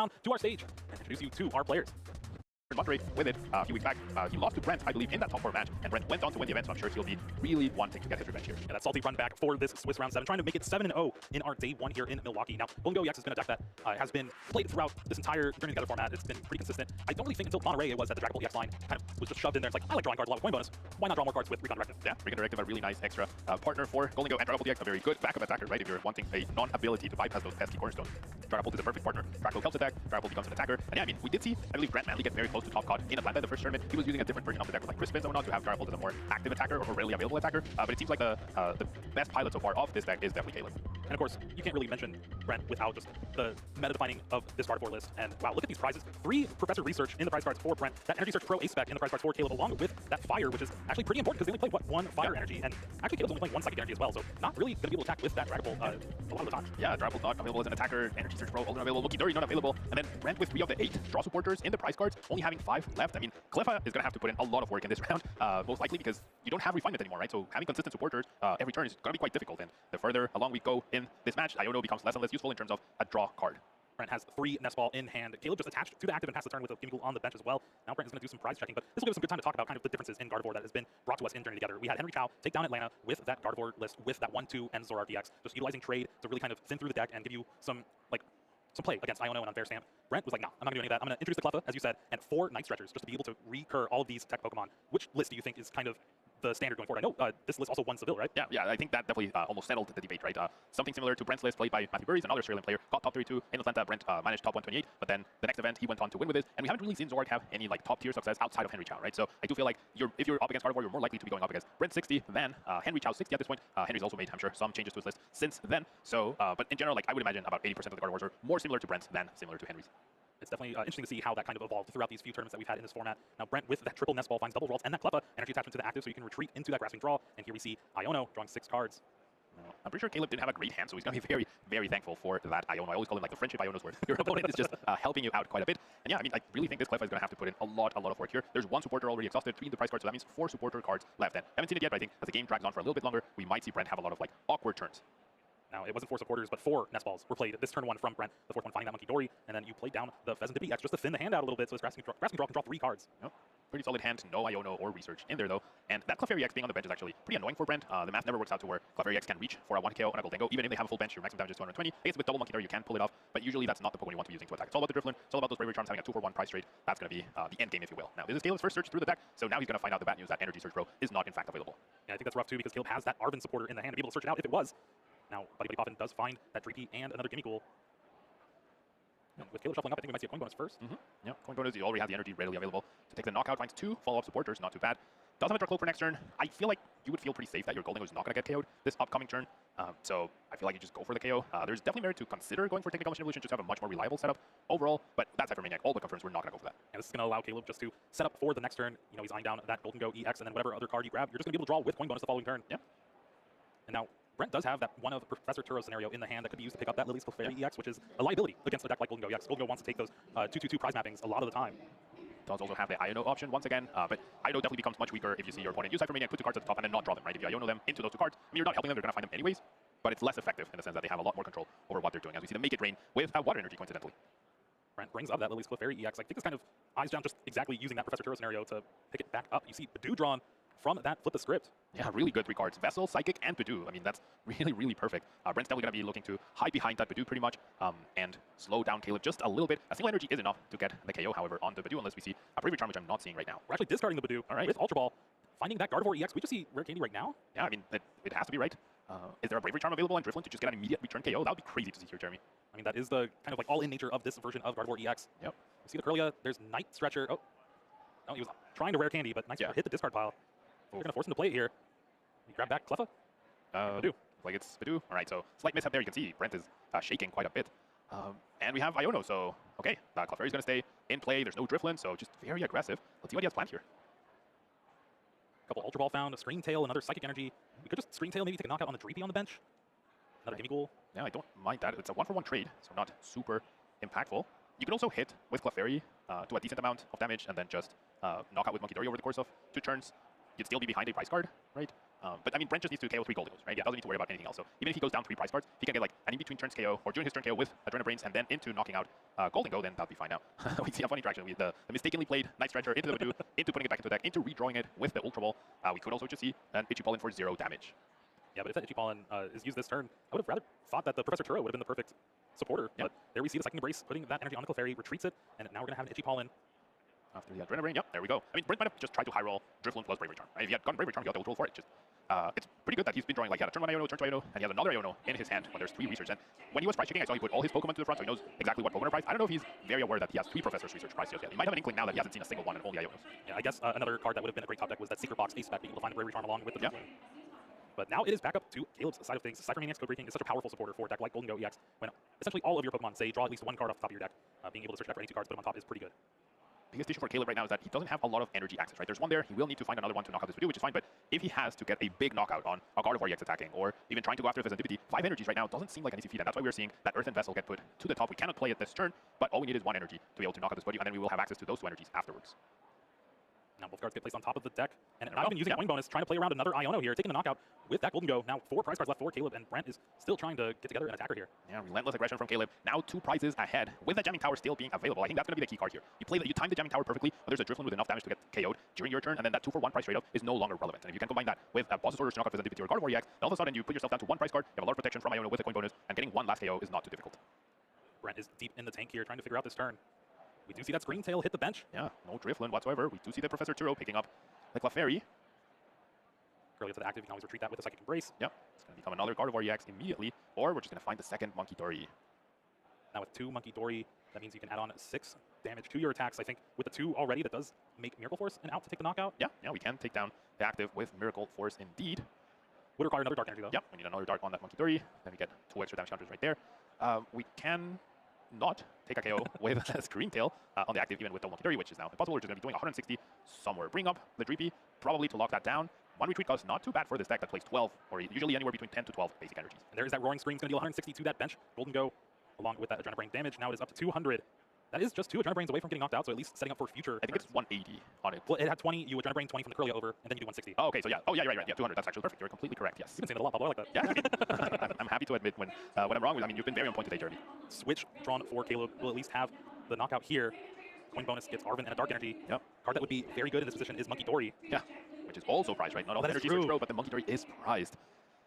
down to our stage and introduce you to our players. Monterey with it a few weeks back. He lost to Brent, I believe, in that top 4 match, and Brent went on to win the event, so I'm sure he'll be really wanting to get his revenge here. Yeah, that salty run back for this Swiss round 7, trying to make it 7-0 in our day 1 here in Milwaukee. Now, Gholdengo EX has been a deck that has been played throughout this entire Journey Together format. It's been pretty consistent. I don't really think until Monterey it was that the Dragapult EX line kind of was just shoved in there. It's like, I like drawing cards a lot with coin bonus. Why not draw more cards with Recon Directive? Yeah, Recon Directive, a really nice extra partner for Gholdengo, and Dragapult EX, a very good backup attacker, right? If you're wanting a non-ability to bypass those pesky cornerstones, Dragapult is a perfect partner. Dragapult helps attack, Dragapult becomes an attacker, and yeah, I mean, we did see, I believe, Brent Manley get very close to top card in Atlanta the first tournament. He was using a different version of the deck with like Crispins and whatnot to have Dragapult as a more active attacker or a readily available attacker, but it seems like the best pilot so far of this deck is definitely Caleb. And of course, you can't really mention Brent without just the meta-defining of this Gardevoir list. And wow, look at these prizes. 3 Professor Research in the prize cards for Brent, that Energy Search Pro Ace spec in the prize cards for Caleb, along with that Fire, which is actually pretty important because they only play, what, 1 Fire energy, and actually Caleb's only playing 1 Psychic energy as well, so not really going to be able to attack with that Dragapult a lot of the time. Yeah, Dragapult not available as an attacker, Energy Search Pro only available, Loki not available, and then Brent with 3 of the 8 draw supporters in the prize cards, only having 5 left. I mean, Cleffa is going to have to put in a lot of work in this round, most likely because you don't have refinement anymore, right? So having consistent supporters every turn is going to be quite difficult, and the further along we go in this match, Iono becomes less and less useful in terms of a draw card. Brent has 3 Nest Ball in hand. Caleb just attached to the active and passed the turn with a Gholdengo on the bench as well. Now Brent is going to do some prize checking, but this will give us some good time to talk about kind of the differences in Gardevoir that has been brought to us in Journey Together. We had Henry Chow take down Atlanta with that Gardevoir list, with that 1-2 and Zoroark EX, just utilizing trade to really kind of thin through the deck and give you some play against Iono and Unfair Stamp. Brent was like, no, I'm not going to do any of that. I'm going to introduce the Cleffa, as you said, and 4 Night Stretchers just to be able to recur all of these tech Pokemon. Which list do you think is kind of the standard going forward? I know this list also won Seville, right? Yeah, I think that definitely almost settled the debate, right? Something similar to Brent's list played by Matthew Burries, another Australian player, got top 32 in Atlanta. Brent managed top 128, but then the next event he went on to win with it, and we haven't really seen Zoroark have any like top tier success outside of Henry Chow, right? So I do feel like if you're up against Gardevoir, you're more likely to be going up against Brent 60 than Henry Chow 60 at this point. Henry's also made, I'm sure, some changes to his list since then. So, but in general, like I would imagine about 80% of the Gardevoirs are more similar to Brent's than similar to Henry's. It's definitely interesting to see how that kind of evolved throughout these few tournaments that we've had in this format. Now Brent with that triple Nest Ball finds double draws and that Cleffa energy attachment to the active, so you can retreat into that grasping draw. And here we see Iono drawing 6 cards. I'm pretty sure Caleb didn't have a great hand, so he's going to be very, very thankful for that Iono. I always call him like the friendship Iono's worth. Your opponent is just helping you out quite a bit. And yeah, I mean, I really think this Cleffa is going to have to put in a lot of work here. There's 1 supporter already exhausted, 3 in the prize card, so that means 4 supporter cards left. And I haven't seen it yet, but I think as the game drags on for a little bit longer, we might see Brent have a lot of like awkward turns. Now, it wasn't 4 supporters, but 4 Nest Balls were played this turn 1 from Brent. The 4th one finding that Monkey Dory, and then you played down the Pheasant Dippy EX just to thin the hand out a little bit, so his grasping draw can draw 3 cards. Yep. Pretty solid hand, no Iono or Research in there though. And that Clefairy EX being on the bench is actually pretty annoying for Brent. The math never works out to where Clefairy EX can reach for a 1KO on a Gholdengo. Even if they have a full bench, your maximum damage is 220. I guess with double Monkey Dory you can pull it off, but usually that's not the Pokemon you want to be using to attack. It's all about the Drifloon, it's all about those Bravery Charms having a 2-for-1 price trade. That's going to be the end game, if you will. Now, this is Caleb's first search through the deck, so now he's going to find out the bad news that Energy Search Pro is not in fact available. Yeah, I think that's rough too, because Caleb has that Arven supporter in the hand to be able to search it out if it was. Now, Buddy Coffin does find that Dreepy and another Gimmighoul. With Caleb shuffling up, I think we might see a coin bonus first. Yeah, coin bonus, you already have the energy readily available to take the knockout. Finds 2 follow-up supporters, not too bad. Does have a Dracloak for next turn. I feel like you would feel pretty safe that your Gholdengo is not going to get KO'd this upcoming turn. So I feel like you just go for the KO. There's definitely merit to consider going for Technical Machine Evolution, just to have a much more reliable setup overall. But that's Hypermaniac. All but confirms we're not going to go for that. And this is going to allow Caleb just to set up for the next turn. You know, he's eyeing down that Gholdengo EX, and then whatever other card you grab, you're just going to be able to draw with coin bonus the following turn. Yeah. And now Brent does have that one of Professor Turo's scenario in the hand that could be used to pick up that Lily's Clefairy EX, which is a liability against a deck like Gholdengo EX. Gholdengo wants to take those 2/2 prize mappings a lot of the time. Does also have the Iono option once again, but Iono definitely becomes much weaker if you see your opponent use Hypermaniac, put 2 cards at the top, and then not draw them, right? If you Iono them into those 2 cards, I mean, you're not helping them, they're going to find them anyways, but it's less effective in the sense that they have a lot more control over what they're doing, as we see them make it rain with Water Energy, coincidentally. Brent brings up that Lily's Clefairy EX. I think it's kind of eyes down just exactly using that Professor Turo scenario to pick it back up. You see Badoo drawn from that Flip the Script. Yeah, really good 3 cards. Vessel, Psychic, and Badoo. I mean, that's really, really perfect. Brent's definitely going to be looking to hide behind that Badoo pretty much and slow down Caleb just a little bit. A single energy is enough to get the KO, however, on the Badoo, unless we see a Bravery Charm, which I'm not seeing right now. We're actually discarding the Badoo with Ultra Ball, finding that Gardevoir EX. We just see Rare Candy right now. Yeah, I mean, it has to be right. Is there a Bravery Charm available on Drifloon to just get an immediate return KO? That would be crazy to see here, Jeremy. I mean, that is the kind of like all-in nature of this version of Gardevoir EX. Yep. You see the Curlia. There's Night Stretcher. Oh, no, he was trying to Rare Candy, but Night Stretcher hit the discard pile. We're going to force him to play it here. You grab back Cleffa? Badoo. Like it's Badoo. All right, so slight mishap there. You can see Brent is shaking quite a bit. And we have Iono, so okay, Clefairy is going to stay in play. There's no Drifloon, so just very aggressive. Let's see what he has planned here. Couple Ultra Ball found, a Screen Tail, another Psychic Energy. We could just Screen Tail, maybe take a knockout on the Dreepy on the bench. Another Gimmighoul. Yeah, I don't mind that. It's a 1-for-1 trade, so not super impactful. You can also hit with Clefairy to a decent amount of damage and then just knock out with Monkey Dory over the course of 2 turns. you'd still be behind a price card, right? But I mean, Brent just needs to KO 3 Gholdengos, right? Yeah, doesn't need to worry about anything else. So even if he goes down 3 price cards, if he can get like an in-between turns KO or during his turn KO with Adrenabrains and then into knocking out Gholdengo, then that'd be fine now. We see a funny interaction with the mistakenly played Night Stretcher into the Badoo, into putting it back into the deck, into redrawing it with the Ultra Ball. We could also just see an Itchy Pollen for 0 damage. Yeah, but if that Itchy Pollen is used this turn, I would have rather thought that the Professor Turo would have been the perfect supporter. Yep. But there we see the second Embrace putting that energy on the Clefairy, retreats it, and now we're going to have an Itchy Pollen. After the Adrenabrain, yep, there we go. I mean, Brent might have just tried to high roll Drifloon plus Brave Return. Right? If he had gotten Brave Return, he got the Ultra Roll for it. Just, it's pretty good that he's been drawing, like, he had a turn 1 Iono, turn 2 Iono, and he has another Iono in his hand when there's 3 research. And when he was price checking, I saw he put all his Pokemon to the front, so he knows exactly what Pokemon are priced. I don't know if he's very aware that he has 3 Professors research priced yet. He might have an inkling now that he hasn't seen a single one and only Ionos. Yeah, I guess another card that would have been a great top deck was that Secret Box Ace spec, being able to find the Brave Return along with the Drifloon. But now it is back up to Caleb's side of things. Cypher Maniac's Code Breaking is such a powerful supporter for a deck like Gholdengo EX, when essentially all of your Pokemon, say, draw at least 1 card off the top of your deck. Being able to search that for any 2 cards, put them on top is pretty good. Biggest issue for Caleb right now is that he doesn't have a lot of energy access, right? There's one there, he will need to find another one to knock out this Badoo, which is fine, but if he has to get a big knockout on a Gardevoir EX attacking, or even trying to go after Fezandipity, 5 energies right now doesn't seem like an easy feat, and that's why we're seeing that Earthen Vessel get put to the top. We cannot play it this turn, but all we need is 1 energy to be able to knock out this Badoo, and then we will have access to those 2 energies afterwards. Now both cards get placed on top of the deck, and not even using a wing bonus, trying to play around another Iono here, taking the knockout with that Gholdengo. Now 4 prize cards left for Caleb, and Brent is still trying to get together an attacker here. Yeah, relentless aggression from Caleb. Now 2 prizes ahead, with the Jamming Tower still being available. I think that's going to be the key card here. You time the Jamming Tower perfectly, but there's a Drifloon with enough damage to get KO'd during your turn, and then that 2-for-1 price trade-off is no longer relevant. And if you can combine that with a Boss's Orders to knock out Fezandipity or Gardevoir EX, all of a sudden you put yourself down to 1 price card, you have a lot of protection from Iono with a coin bonus, and getting 1 last KO is not too difficult. Brent is deep in the tank here, trying to figure out this turn. We do see that Screen Tail hit the bench. Yeah, no Drifloon whatsoever. We do see the Professor Turo picking up the Clefairy. Early to the active, you can always retreat that with a Psychic Embrace. Yep, it's going to become another Gardevoir EX immediately, or we're just going to find the second Monkey Dory. Now with 2 Monkey Dory, that means you can add on 6 damage to your attacks. I think with the 2 already, that does make Miracle Force an out to take the knockout. Yeah, we can take down the active with Miracle Force indeed. Would require another Dark Energy though. Yep, we need another Dark on that Monkey Dory. Then we get 2 extra damage counters right there. We can not take a KO with a Screen Tail on the active, even with the Monkey Dory, which is now impossible. We're just going to be doing 160 somewhere. Bring up the Dreepy, probably to lock that down. 1 retreat cost not too bad for this deck that plays 12, or usually anywhere between 10 to 12 basic energies. And there is that Roaring Scream. It's going to deal 160 to that bench. Gholdengo, along with that Adrenabrain damage. Now it is up to 200. That is just 2 Adrenabrains away from getting knocked out, so at least setting up for future. I think it's 180 on it. Well, it had 20. You Adrenabrain 20 from the Kirlia over, and then you do 160. Oh, okay, so yeah. Oh, yeah, right. Yeah, 200. That's actually perfect. You're completely correct, yes. You've been saying it a lot, Pablo. I like that. Yeah, I'm happy to admit when I'm wrong. I mean, you've been very on point today, Jeremy. Switch drawn for Caleb will at least have the knockout here. Coin bonus gets Arven and a Dark Energy. Yep. Card that would be very good in this position is Monkey Dory. Yeah, which is also prized, right? Not all the energies are throw, but the Monkey Dory is prized.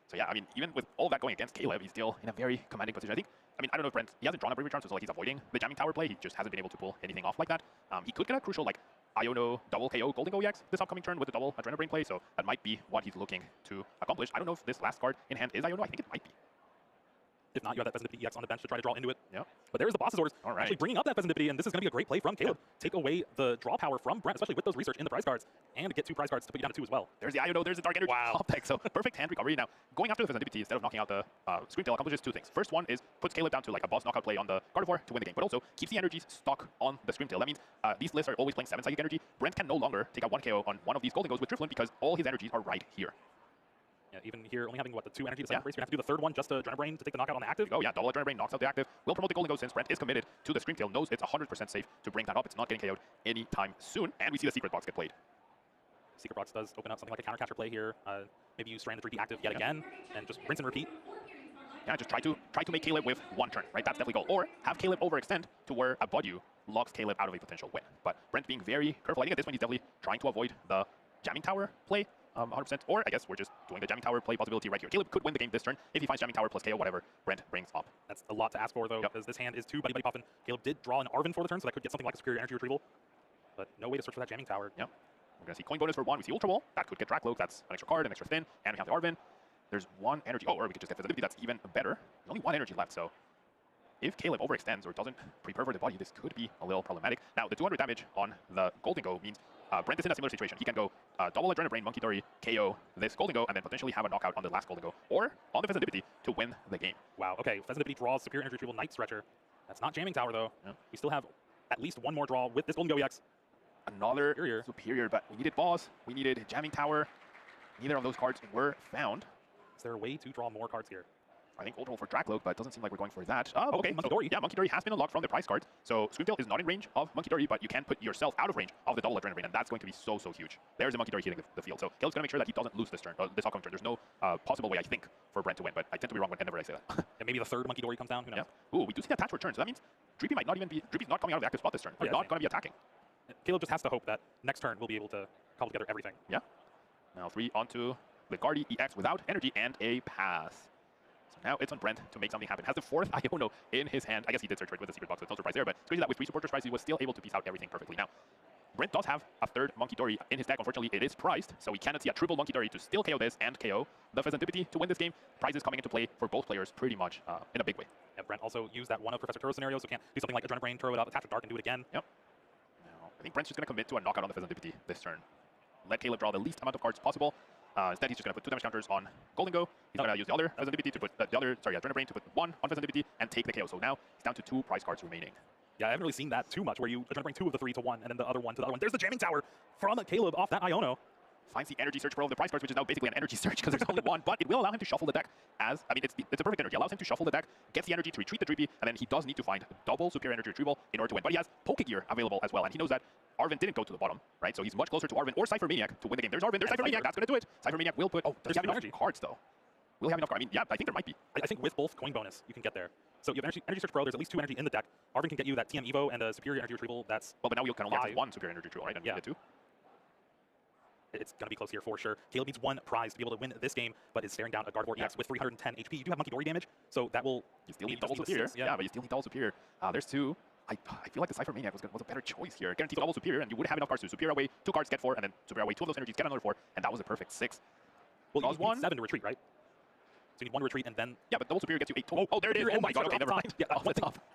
So yeah, I mean, even with all that going against Caleb, he's still in a very commanding position. I don't know if Brent, he hasn't drawn a Brave Return, so it's like he's avoiding the Jamming Tower play. He just hasn't been able to pull anything off like that. He could get a crucial, like, Iono double KO Gholdengo EX this upcoming turn with the double Adrenabrain play, so that might be what he's looking to accomplish. I don't know if this last card in hand is Iono. I think it might be. If not, you have that Fezandipity EX on the bench to try to draw into it. Yeah. But there's the Boss's Orders. All right. Actually bringing up that Fezandipity, and this is going to be a great play from Caleb. Yep. Take away the draw power from Brent, especially with those research in the prize cards, and get 2 prize cards to put you down to 2 as well. There's the Iono, there's the Dark Energy. Wow. Top deck, so perfect hand recovery. Now, going after the Fezandipity instead of knocking out the Screen Tail accomplishes 2 things. First one is puts Caleb down to like a boss knockout play on the Gardevoir to win the game, but also keeps the energies stuck on the Screen Tail. That means these lists are always playing 7 Psychic Energy. Brent can no longer take out 1 KO on one of these Gholdengos with Drifloon because all his energies are right here. Yeah, even here, only having, what, the 2 energy to second brace, we have to do the 3rd one just to Adrenabrain to take the knockout on the active. Oh yeah, double Adrenabrain knocks out the active. Will promote the Gholdengo since Brent is committed to the Screen Tail, knows it's 100% safe to bring that up. It's not getting KO'd anytime soon, and we see the Secret Box get played. Secret Box does open up something like a counter catcher play here. Maybe you strand the 3D active yet again, and just rinse and repeat. Yeah, just try to make Caleb with 1 turn, right? That's definitely goal. Or have Caleb overextend to where a Badoo locks Caleb out of a potential win. But Brent being very careful. I think at this point he's definitely trying to avoid the Jamming Tower play. 100%, or I guess we're just doing the Jamming Tower play possibility right here. Caleb could win the game this turn if he finds Jamming Tower plus KO, whatever Brent brings up. That's a lot to ask for, though, because this hand is 2 Buddy Puffin. Caleb did draw an Arven for the turn, so that could get something like a Superior Energy Retrieval, but no way to search for that Jamming Tower. Yep. We're going to see coin bonus for 1. We see Ultra Ball. That could get Dragapult. That's an extra card, an extra spin, and we have the Arven. There's 1 energy. Oh, or we could just get Fezandipity. That's even better. There's only 1 energy left, so if Caleb overextends or doesn't prepare for the body, this could be a little problematic. Now, the 200 damage on the Gholdengo means Brent is in a similar situation. He can go double Adrenabrain, Monkey Dory, KO this Gholdengo, and then potentially have a knockout on the last Gholdengo, or on the Fezandipity to win the game. Wow, okay. Fezandipity draws Superior Energy Retrieval Night Stretcher. That's not Jamming Tower, though. Yeah. We still have at least 1 more draw with this Gholdengo EX. Another superior, but we needed Boss, we needed Jamming Tower. Neither of those cards were found. Is there a way to draw more cards here? I think Ultra for Dragapult, but it doesn't seem like we're going for that. Okay, Monkey so, Dory. yeah, Monkey Dory has been unlocked from the prize card. So Screamtail is not in range of Monkey Dory, but you can put yourself out of range of the double Adrenaline Rain, and that's going to be so huge. There's a Monkey Dory hitting the field. So Caleb's going to make sure that he doesn't lose this turn, this upcoming turn. There's no possible way, I think, for Brent to win, but I tend to be wrong whenever I say that. And maybe the third Monkey Dory comes down. Who knows? Yeah. Ooh, we do see that attach return, so that means Drippy might not even be... Drippy's not coming out of the active spot this turn. They're not going to be attacking. Caleb just has to hope that next turn we'll be able to cobble together everything. Yeah. Now 3 onto the Guardy EX without energy and a pass. So now it's on Brent to make something happen. Has the 4th Iono in his hand. I guess he did search for it with the secret box, so it's no surprise there, but it's crazy that with 3 supporters prize, he was still able to piece out everything perfectly. Now, Brent does have a 3rd Monkey Dory in his deck. Unfortunately, it is priced, so we cannot see a triple Monkey Dory to still KO this and KO the Pheasantipity to win this game. Prizes coming into play for both players pretty much in a big way. Yeah, Brent also used that one of Professor Turo scenario, so can't do something like Adrenaline Rain, Turo it up, attach a Dark, and do it again. Yep. Now, I think Brent's just going to commit to a knockout on the Pheasantipity this turn. Let Caleb draw the least amount of cards possible. Instead, he's just going to put 2 damage counters on Gholdengo. He's going to use the other Pheasantipity to put Adrenaline Rain to put 1 on Pheasantipity and take the KO. So now he's down to 2 prize cards remaining. Yeah, I haven't really seen that too much, where you Adrenaline Rain 2 of the 3 to 1, and then the other 1 to the other one. There's the Jamming Tower from Caleb off that Iono. Finds the energy search for all of the prize cards, which is now basically an energy search because there's only one, but it will allow him to shuffle the deck as, I mean, it's a perfect energy. It allows him to shuffle the deck, gets the energy to retreat the Drippy, and then he does need to find double superior energy retrieval in order to win. But he has Poke Gear available as well, and he knows that Arven didn't go to the bottom, right? So he's much closer to Arven or Cypher Maniac to win the game. There's Arven, there's Cypher Maniac, that's going to do it. Cypher Maniac will put, does he have enough cards though? Will he have enough cards? I mean, yeah, I think there might be. I think with both coin bonus, you can get there. So you have energy Search Pro, there's at least 2 energy in the deck. Arven can get you that TM Evo and a superior energy retrieval, that's well, but now we can only have 1 superior energy retrieval, right? And yeah. we get 2. It's going to be close here for sure. Caleb needs 1 prize to be able to win this game, but is staring down a Gardevoir EX with 310 HP. You do have Monkey Dory damage, so that will... You still need double superior. Yeah, but you still need double superior. There's 2. I feel like the Cypher Maniac was a better choice here. Guaranteed double superior, and you would have enough cards to superior away 2 cards, get 4, and then superior away 2 of those energies, get another 4, and that was a perfect 6. Well, you need 7 to retreat, right? So you need 1 to retreat, and then... Yeah, but double superior gets you 8 total. Oh, there it is. Oh my god, okay, never mind. Yeah,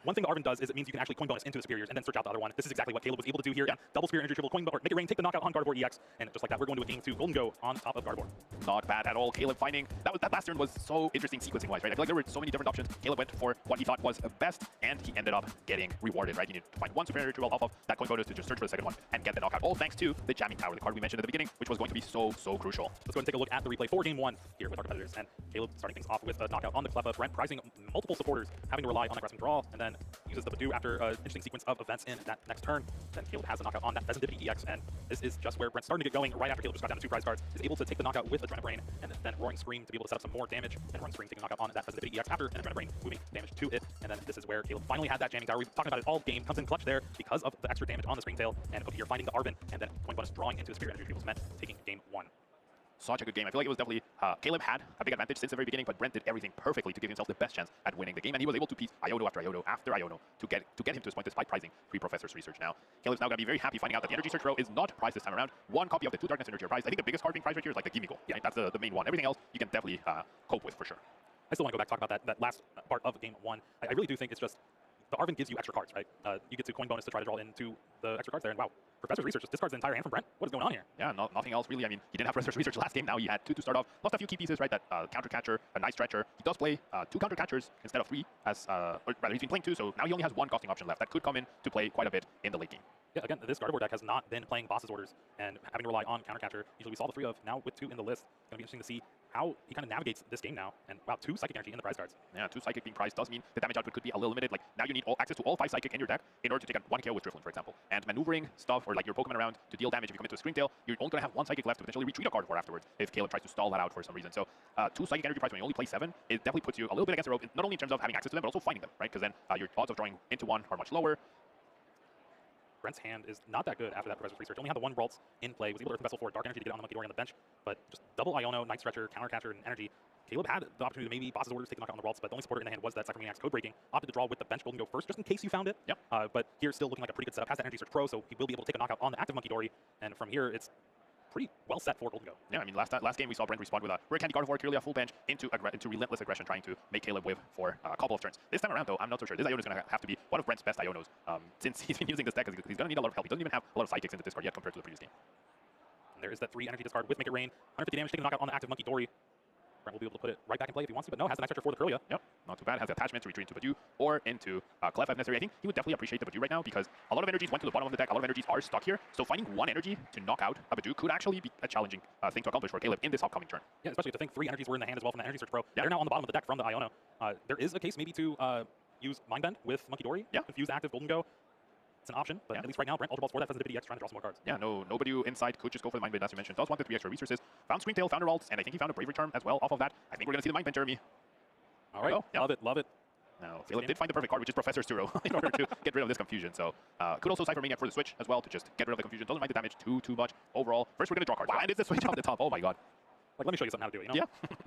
one thing Arven does is it means you can actually coin bonus into the superiors and then search out the other one. This is exactly what Caleb was able to do here. Yeah. Double superior energy triple coin bonus, make it rain, take the knockout on Gardevoir EX, and just like that, we're going to a game 2 Gholdengo on top of Gardevoir. Not bad at all. Caleb finding that last turn was so interesting sequencing-wise, right? I feel like there were so many different options. Caleb went for what he thought was best, and he ended up getting rewarded, right? He needed to find 1 superior retrieval off of that coin bonus to just search for the second one and get the knockout. All thanks to the Jamming Tower, the card we mentioned at the beginning, which was going to be so crucial. Let's go ahead and take a look at the replay for game 1 here with our competitors, and Caleb starting things off with a knockout on the Cleffa. Brent prizing multiple supporters, having to rely on that grasping draw, and then uses the Badoo after an interesting sequence of events in that next turn. Then Caleb has a knockout on that Pheasantipity EX, and this is just where Brent's starting to get going right after Caleb just got down to 2 prize cards, is able to take the knockout with Adrenaline Rain, and then Roaring Scream to be able to set up some more damage, and Roaring Scream taking a knockout on that Pheasantipity EX after, and Adrenaline Rain moving damage to it, and then this is where Caleb finally had that Jamming Tower. We've talked about it all game, comes in clutch there because of the extra damage on the Screamtail, and Poke here finding the Arven, and then coin bonus drawing into the superior energy retrievals meant taking game 1. Such a good game. I feel like it was definitely Caleb had a big advantage since the very beginning, but Brent did everything perfectly to give himself the best chance at winning the game, and he was able to piece Iono after Iono after Iono to get him to this point despite prizing 3 Professor's Research. Now, Caleb's now going to be very happy finding out that the Energy Search Pro is not prized this time around. 1 copy of the 2 Darkness Energy are prized. I think the biggest card being prized right here is like the Gimigo. Yeah, right? That's the main one. Everything else you can definitely cope with for sure. I still want to go back and talk about that last part of game 1. I really do think it's just the Arven gives you extra cards, right? You get to coin bonus to try to draw into the extra cards there, and wow, Professor's Research just discards the entire hand from Brent. What is going on here? Yeah, nothing else really. I mean, he didn't have Professor's Research last game. Now he had 2 to start off. Lost a few key pieces, right? That Counter Catcher, a nice Stretcher. He does play 2 Counter Catchers instead of 3, as or rather he's been playing 2, so now he only has 1 costing option left. That could come in to play quite a bit in the late game. Yeah, again, this Gardevoir deck has not been playing Boss's Orders and having to rely on Counter Catcher. Usually we saw the 3 of, now with 2 in the list. It's going to be interesting to see how he kind of navigates this game now. And wow, 2 Psychic Energy in the prize cards. Yeah, 2 Psychic being prized does mean the damage output could be a little limited. Like, now you need access to all 5 Psychic in your deck in order to take a 1 KO with Drifloon, for example. And maneuvering stuff, or like your Pokemon around to deal damage if you come into a Screamtail, you're only going to have 1 Psychic left to potentially retreat a Gardevoir afterwards if Caleb tries to stall that out for some reason. So 2 Psychic Energy prize when you only play 7, it definitely puts you a little bit against the rope, not only in terms of having access to them, but also finding them, right? Because then your odds of drawing into 1 are much lower. Brent's hand is not that good after that Professor's Research. Only had the 1 Ralts in play. Was able to Earth Vessel for Dark Energy to get it on the Monkey Dory on the bench. But just double Iono, Night Stretcher, Counter Catcher, and Energy. Caleb had the opportunity to maybe Boss's Orders, take a knockout on the Ralts, but the only supporter in the hand was that Cypher Maniac's Code Breaking. Opted to draw with the bench Gholdengo first, just in case you found it. Yep. But here still looking like a pretty good setup. Has that Energy Search Pro, so he will be able to take a knockout on the active Monkey Dory. And from here, it's pretty well set for Gholdengo. Yeah, I mean, last game we saw Brent respond with a Rare Candy Gardevoir, clearly a full bench, into relentless aggression, trying to make Caleb whiff for a couple of turns. This time around, though, I'm not so sure. This Iono is going to have to be one of Brent's best Ionos, since he's been using this deck, because he's going to need a lot of help. He doesn't even have a lot of Psychics in the discard yet compared to the previous game. And there is that 3 energy discard with Make It Rain. 150 damage, taking a knockout on the active Monkey Dory. Brent will be able to put it right back in play if he wants to, but no, has the next extra for the Curlia. Yep, not too bad. Has the attachment to retreat into Badu or into Clef if necessary. I think he would definitely appreciate the Badu right now because a lot of energies went to the bottom of the deck. A lot of energies are stuck here. So finding one energy to knock out a Badu could actually be a challenging thing to accomplish for Caleb in this upcoming turn. Yeah, especially to think 3 energies were in the hand as well from the Energy Search Pro. Yeah. They're now on the bottom of the deck from the Iono. There is a case maybe to use Mind Bend with Monkey Dory. Yeah. Confuse the active Gholdengo. It's an option, but at least right now, Brent Ultra Balls for that Sensitivity X trying to draw some more cards. Yeah, nobody inside could just go for the Mind Bend, as you mentioned. Does want the 3 extra resources. Found Screamtail, found Heralds, and I think he found a Bravery Charm as well off of that. I think we're going to see the Mind Bend, Jeremy. All right, love it, love it. Now, Caleb did find the perfect card, which is Professor Sturo, in order to get rid of this confusion. So, could also Cypher Maniac for the switch as well to just get rid of the confusion. Doesn't mind the damage too much overall. First, we're going to draw cards. Wow, and it's the switch off the top. Oh my god. Like, let me show you something how to do it, you know? Yeah.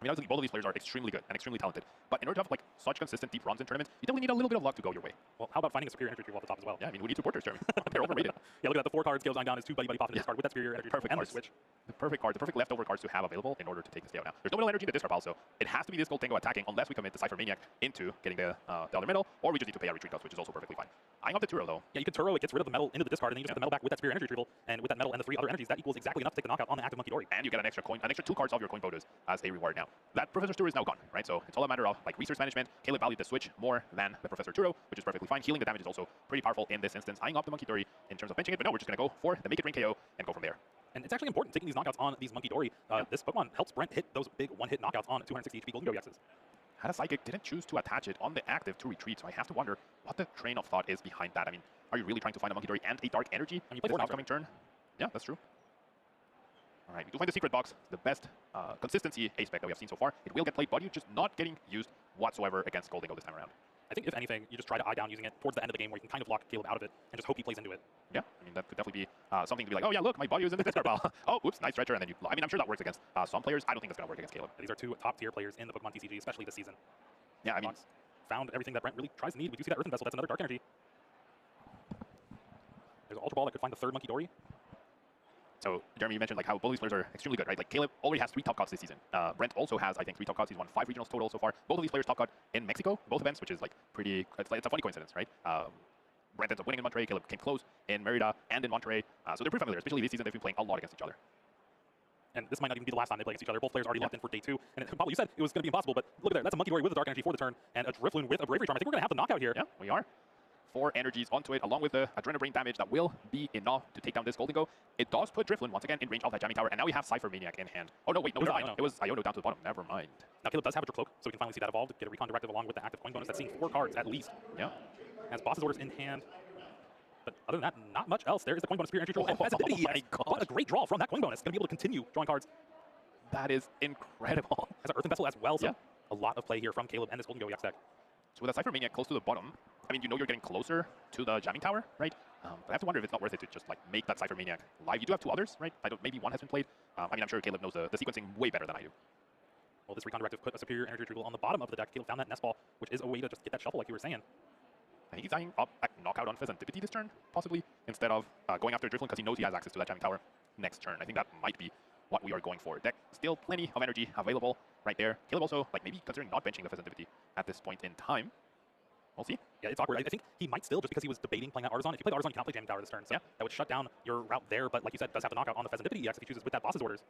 I mean, obviously, both of these players are extremely good and extremely talented. But in order to have like such consistent deep runs in tournaments, you definitely need a little bit of luck to go your way. Well, how about finding a superior energy retrieval off the top as well? Yeah, I mean, we need supporters, Jeremy. They're overrated. Yeah, look at that. The 4 cards, Gale's Down is 2 Buddy Buddy pop into this card with that superior energy Perfect and cards. the switch. The perfect card, the perfect leftover cards to have available in order to take this KO now. There's no middle energy in the discard pile, so it has to be this Gholdengo attacking unless we commit the Cypher Maniac into getting the other middle, or we just need to pay our retreat cost, which is also perfectly fine. Eyeing up the Turo, though. Yeah, you could Turo, it gets rid of the metal into the discard, and then you just put the metal back with that superior energy retrieval, and with that metal and the 3 other energies, that equals exactly enough to take the knockout on the active Monkey Dory. And you get an extra coin, an extra 2 cards of your coin bonus as a reward now. That Professor Turo is now gone, right? So it's all a matter of like resource management. Caleb valued the switch more than the Professor Turo, which is perfectly fine. Healing the damage is also pretty powerful in this instance. Eyeing up the Monkey Dory in terms of benching it, but no, we're just going to go for the Make It Rain KO and go from there. And it's actually important taking these knockouts on these Monkey Dory. This Pokemon helps Brent hit those big one-hit knockouts on 260 HP Gholdengo EXs. Had a Psychic, didn't choose to attach it on the active to retreat, so I have to wonder what the train of thought is behind that. I mean, are you really trying to find a Monkey Dory and a Dark Energy for an upcoming turn? Yeah, that's true. All right, we do find the Secret Box, the best consistency aspect that we have seen so far. It will get played, but you're just not getting used whatsoever against Gholdengo this time around. I think, if anything, you just try to eye down using it towards the end of the game where you can kind of lock Caleb out of it and just hope he plays into it. Yeah, I mean, that could definitely be something to be like, oh yeah, look, my body is in the discard pile. Oh, oops, nice stretcher, and then you... I mean, I'm sure that works against some players. I don't think that's going to work against Caleb. These are 2 top-tier players in the Pokemon TCG, especially this season. Yeah, I mean... Found everything that Brent really tries to need. We do see that Earthen Vessel. That's another Dark Energy. There's an Ultra Ball that could find the 3rd Monkey Dory. So, Jeremy, you mentioned like how both these players are extremely good, right? Like Caleb already has 3 top cuts this season. Brent also has, I think, 3 top cuts. He's won 5 regionals total so far. Both of these players top cut in Mexico, both events, which is like pretty. It's a funny coincidence, right? Brent ends up winning in Monterrey. Caleb came close in Merida and in Monterrey. So they're pretty familiar. Especially this season, they've been playing a lot against each other. And this might not even be the last time they play against each other. Both players already locked in for day 2. And Pablo, you said it was going to be impossible, but look at that. That's a Monkey Dory with a Dark Energy for the turn, and a Drifloon with a Bravery Charm. I think we're going to have the knockout here. Yeah, we are. 4 energies onto it, along with the Adrenabrain damage that will be enough to take down this Gholdengo. It does put Drifloon once again in range of that jamming tower, and now we have Cypher Maniac in hand. Oh no, wait, no, never mind. It was Iono down to the bottom. Never mind. Now Caleb does have a Drip Cloak, so we can finally see that evolved. Get a Recon Directive along with the active coin bonus. That's seeing 4 cards at least. Yeah. Has Boss's Orders in hand. But other than that, not much else. There is the coin bonus Superior Entry Draw. And Sensitivity EX. What a great draw from that coin bonus. Going to be able to continue drawing cards. That is incredible. Has an Earthen Vessel as well, so a lot of play here from Caleb and this Gholdengo EX deck. So with a Cypher Maniac close to the bottom, I mean, you know you're getting closer to the jamming tower, right? But I have to wonder if it's not worth it to just like make that Cypher Maniac live. You do have 2 others, right? Maybe 1 has been played. I mean, I'm sure Caleb knows the sequencing way better than I do. Well, this Recon Directive put a Superior Energy Retrieval on the bottom of the deck. Caleb found that Nest Ball, which is a way to just get that shuffle like you were saying. I think he's eyeing up at knockout on Sensitivity this turn, possibly, instead of going after Drifloon because he knows he has access to that jamming tower next turn. I think that might be what we are going for. Deck still plenty of energy available right there. Caleb also, like, maybe considering not benching the Sensitivity at this point in time. We'll see. Yeah, it's awkward. I think he might still, just because he was debating playing that Artisan. If you play the Artisan, you cannot play Jamming Tower this turn. So that would shut down your route there. But like you said, does have the knockout on the Sensitivity EX if he chooses with that Boss's Orders.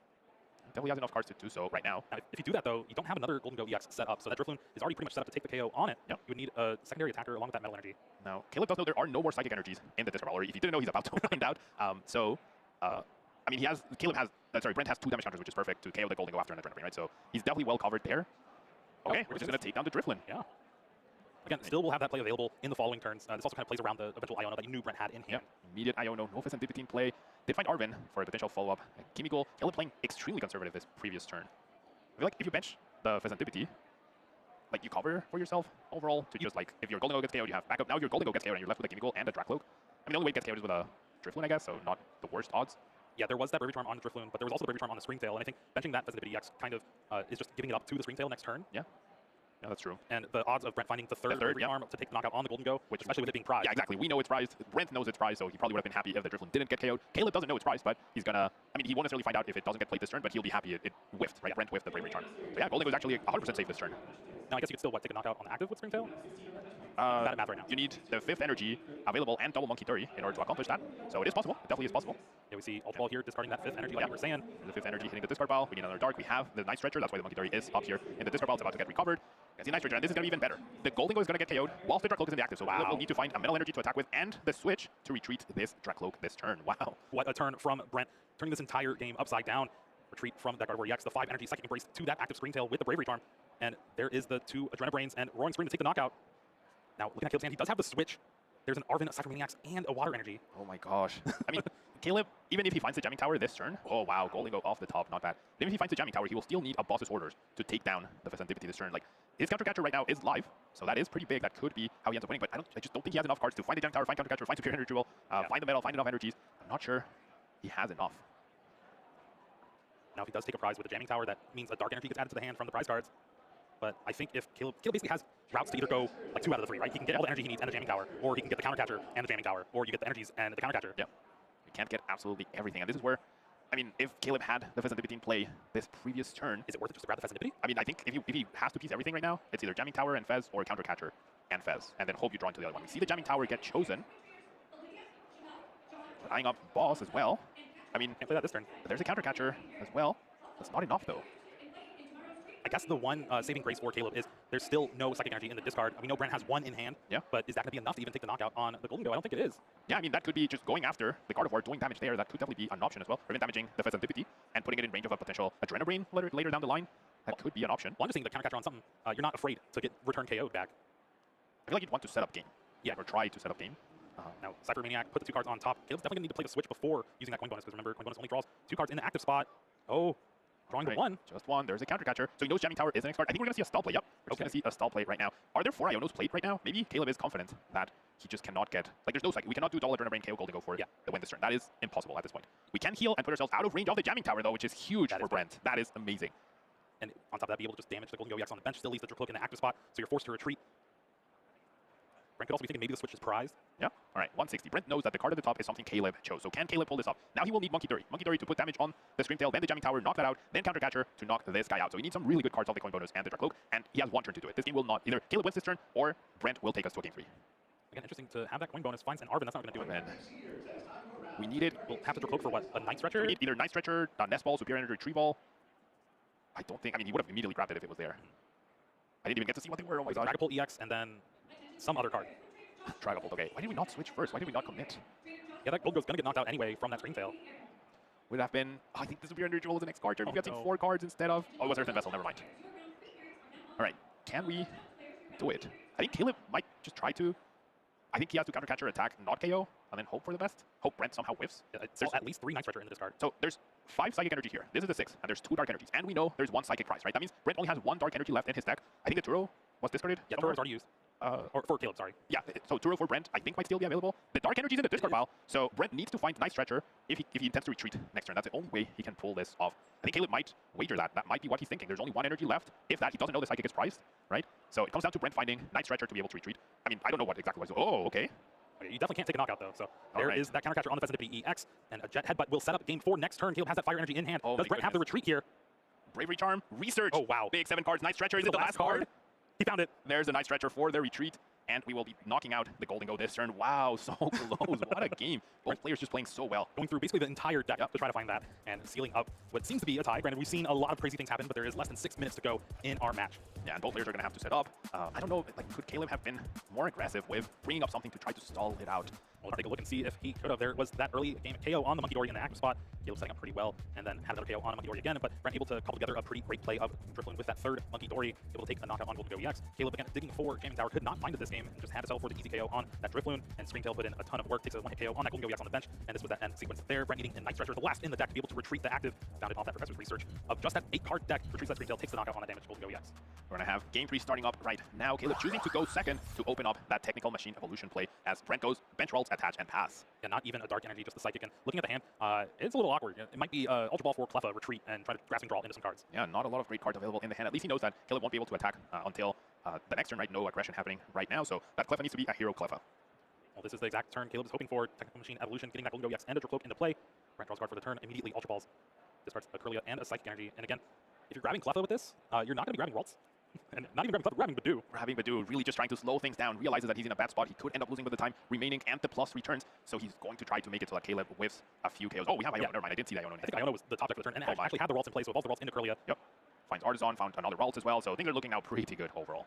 Definitely has enough cards to do so right now. Now, if you do that, though, you don't have another Gholdengo EX set up. So that Drifloon is already pretty much set up to take the KO on it. You would need a secondary attacker along with that Metal Energy. Now, Caleb does know there are no more Psychic Energies in the discard, or if you didn't know, he's about to find out. I mean, Brent has 2 damage counters, which is perfect to KO the Gholdengo after an Adrenaline, right? So he's definitely well covered there. Okay, we're just going to take down the Drifloon. Yeah. Again, still will have that play available in the following turns. This also kind of plays around the eventual Iono that you knew Brent had in hand. Yeah, immediate Iono, no Sensitivity in play. Did find Arven for a potential follow-up. Kimigol, Caleb playing extremely conservative this previous turn. I feel like if you bench the Sensitivity, like you cover for yourself overall to just like, if your Gholdengo gets KO'd, you have backup. Now your Gholdengo gets KO'd and you're left with a Kimigol and a Dragapult. I mean, the only way it gets KO'd is with a Drifloon, I guess, so not the worst odds. Yeah, there was that Bravery Charm on Drifloon, but there was also the Bravery Charm on the Screamtail, and I think benching that Sensitivity EX kind of is just giving it up to the Screamtail next turn. Yeah. Yeah, that's true. And the odds of Brent finding the third Bravery Charm to take the knockout on the Gholdengo, which especially with it being prized. Yeah, exactly. We know it's prized. Brent knows it's prized, so he probably would have been happy if the Drifloon didn't get KO'd. Caleb doesn't know it's prized, but he's gonna... I mean, he won't necessarily find out if it doesn't get played this turn, but he'll be happy it whiffed, right? Brent whiffed the Bravery Charm. So yeah, Gholdengo is actually 100% safe this turn. Now, I guess you could still, take a knockout on the active with Screamtail? bad at math right now. You need the 5th energy available and double Monkey 30 in order to accomplish that. So it is possible. It definitely is possible. Yeah, we see Ultra Ball here discarding that 5th energy, like you were saying. The 5th energy hitting the discard pile. We need another dark. We have the Night Stretcher. That's why the Monkey 30 is up here in the discard pile. It's about to get recovered. You can see Night Stretcher, and this is going to be even better. The Gholdengo is going to get KO'd whilst the Dracloak is in the active. So we'll need to find a metal energy to attack with and the switch to retreat this Dracloak this turn. Wow. What a turn from Brent, turning this entire game upside down. Retreat from that Gardevoir EX, the 5 energy Psychic Embrace to that active Screen Tail with the Bravery Charm. And there is the 2 Adrenabrains and Roaring Scream to take the knockout. Now, looking at Caleb's hand, he does have the switch. There's an Arven, a Cypher Maniacs, and a Water Energy. Oh my gosh. I mean, Caleb, even if he finds the Jamming Tower this turn, oh wow, Gholdengo off the top, not bad. Even if he finds the Jamming Tower, he will still need a Boss's Orders to take down the Festivity this turn. Like, his Counter Catcher right now is live, so that is pretty big. That could be how he ends up winning, but I just don't think he has enough cards to find the Jamming Tower, find Counter Catcher, find Superior Energy Jewel, find the metal, find enough energies. I'm not sure he has enough. Now, if he does take a prize with the Jamming Tower, that means a Dark Energy gets added to the hand from the prize cards. But I think if Caleb basically has routes to either go like 2 out of the 3, right? He can get all the energy he needs and the Jamming Tower, or he can get the Counter Catcher and the Jamming Tower, or you get the energies and the Counter Catcher. Yeah, you can't get absolutely everything, and this is where, I mean, if Caleb had the Festivity in play this previous turn, is it worth it just to grab the Festivity? I mean, I think if he has to piece everything right now, it's either Jamming Tower and Fez or Counter Catcher and Fez, and then hope you draw into the other one. We see the Jamming Tower get chosen, eyeing up Boss as well. I mean, can't play that this turn. But there's a Counter Catcher as well. That's not enough though. I guess the one saving grace for Caleb is there's still no Psychic Energy in the discard. We know Brent has 1 in hand, but is that going to be enough to even take the knockout on the Gholdengo? I don't think it is. Yeah, I mean, that could be just going after the Gardevoir, doing damage there. That could definitely be an option as well. Or even damaging the Festivity and putting it in range of a potential Adrenabrain later down the line. That could be an option. Well, I'm just saying the Counter Catcher on something, you're not afraid to get return KO'd back. I feel like you'd want to set up game. Yeah. Or try to set up game. Now, Cypher Maniac, put the 2 cards on top. Caleb's definitely going to need to play the switch before using that coin bonus, because remember, coin bonus only draws 2 cards in the active spot. Oh, drawing the 1. Just 1. There's a Counter Catcher. So he knows Jamming Tower is the next card. I think we're going to see a stall play. Yep. We're just going to see a stall play right now. Are there 4 Ionos played right now? Maybe Caleb is confident that he just cannot get... Like, there's no Psychic. We cannot do double Adrenabrain KO Gholdengo for the win this turn. That is impossible at this point. We can heal and put ourselves out of range of the Jamming Tower, though, which is huge for Brent. That is amazing. And on top of that, be able to just damage the Gholdengo EX on the bench. Still leaves the Dracloak in the active spot, so you're forced to retreat. Brent could also be thinking maybe the switch is prized. Yeah. All right, 160. Brent knows that the card at the top is something Caleb chose. So can Caleb pull this up? Now he will need Monkey 30. Monkey 30 to put damage on the Scream Tail, then the Jamming Tower, knock that out, then Counter Catcher to knock this guy out. So he needs some really good cards off the coin bonus and the Dracloak, and he has 1 turn to do it. This game will not, either Caleb wins this turn, or Brent will take us to a game 3. Again, interesting to have that coin bonus. Finds an Arven, that's not going to do it. We need it. We'll have to Dracloak for what? A Night Stretcher? We need either Night Stretcher, Nest Ball, Superior Energy Retrieval. I don't think, I mean, he would have immediately grabbed it if it was there. I didn't even get to see what they were. Oh my god. Dragapult EX and then some other card. Dragapult, okay. Why did we not switch first? Why did we not commit? Yeah, that Gholdengo's going to get knocked out anyway from that Screen Tail. Would have been, I think the Superior Energy Jewel is the next card turn. We've got 4 cards instead of, oh, it was Earthen Vessel, never mind. All right, can we do it? I think Caleb might just try to, I think he has to Counter Catcher, attack, not KO, and then hope for the best. Hope Brent somehow whiffs. Yeah, there's at least 3 Night Stretcher in the discard. So there's 5 Psychic Energy here. This is the 6, and there's 2 Dark Energies. And we know there's 1 Psychic prize, right? That means Brent only has 1 Dark Energy left in his deck. I think the Turo was discarded. Yeah, Turo was already used. Or for Caleb, sorry. Yeah, so Turo for Brent, I think might still be available. The Dark Energy is in the discard pile, so Brent needs to find Night Stretcher if he intends to retreat next turn. That's the only way he can pull this off. I think Caleb might wager that. That might be what he's thinking. There's only 1 energy left. If that, he doesn't know the Psychic is priced, right? So it comes down to Brent finding Night Stretcher to be able to retreat. I mean, I don't know what exactly was. Oh, okay. You definitely can't take a knockout, though. So there is that Counter Catcher on the Festivity EX, and a Jet Headbutt will set up game 4 next turn. Caleb has that Fire Energy in hand. Does Brent have the retreat here? Bravery Charm, Research. Oh, wow. Big 7 cards. Night Stretcher. Is it the last card? He found it. There's a Night Stretcher for the retreat. And we will be knocking out the Gholdengo this turn. Wow, so close. What a game. Both players just playing so well. Going through basically the entire deck to try to find that and sealing up what seems to be a tie. Granted, we've seen a lot of crazy things happen, but there is less than 6 minutes to go in our match. Yeah, and both players are going to have to set up. I don't know, like, could Caleb have been more aggressive with bringing up something to try to stall it out? We'll take a look and see if he could have. There was that early game KO on the Monkey Dory in the active spot. Caleb setting up pretty well, and then had another KO on a Monkey Dory again, but Brent able to couple together a pretty great play of Drifloon with that 3rd Monkey Dory, able to take a knockout on Gholdengo EX. Caleb again digging for Jamming Tower, could not find it this game, and just had to settle for the easy KO on that Drifloon, and Screen Tail put in a ton of work, takes a 1-hit KO on that Gholdengo EX on the bench, and this was that end sequence there. Brent needing a Night Stretcher, the last in the deck, to be able to retreat the active, found it off that Professor's Research of just that 8-card deck, retreats that Screen Tail, takes the knockout on that damaged Gholdengo EX. We're going to have game 3 starting up right now. Caleb choosing to go second to open up that Technical Machine Evolution play as Brent goes bench rolls, attach, and pass. Yeah, not even a Dark Energy, just the Psychic. And looking at the hand, it's a little awkward. It might be Ultra Ball for Cleffa, retreat, and try to grasping draw into some cards. Yeah, not a lot of great cards available in the hand. At least he knows that Caleb won't be able to attack until the next turn, right? No aggression happening right now, so that Cleffa needs to be a hero Cleffa. Well, this is the exact turn Caleb is hoping for. Technical Machine Evolution, getting that Gholdengo EX and a Dracloak into play. Brent draws card for the turn, immediately Ultra Balls. Discards a Curlia and a Psychic Energy. And again, if you're grabbing Cleffa with this, you're not going to be grabbing Ralts. And not even grabbing Badoo. Grabbing Badoo, really just trying to slow things down, realizes that he's in a bad spot. He could end up losing with the time remaining and the plus returns, so he's going to try to make it so that Caleb whiffs a few KOs. Oh, we have Iona. Never mind, I didn't see that Iona. I think Iona was the top deck for the turn, and actually had the Ralts in place, so evolved the Ralts into Corellia. Yep. Finds Artisan, found another Ralts as well, so things are looking now pretty good overall.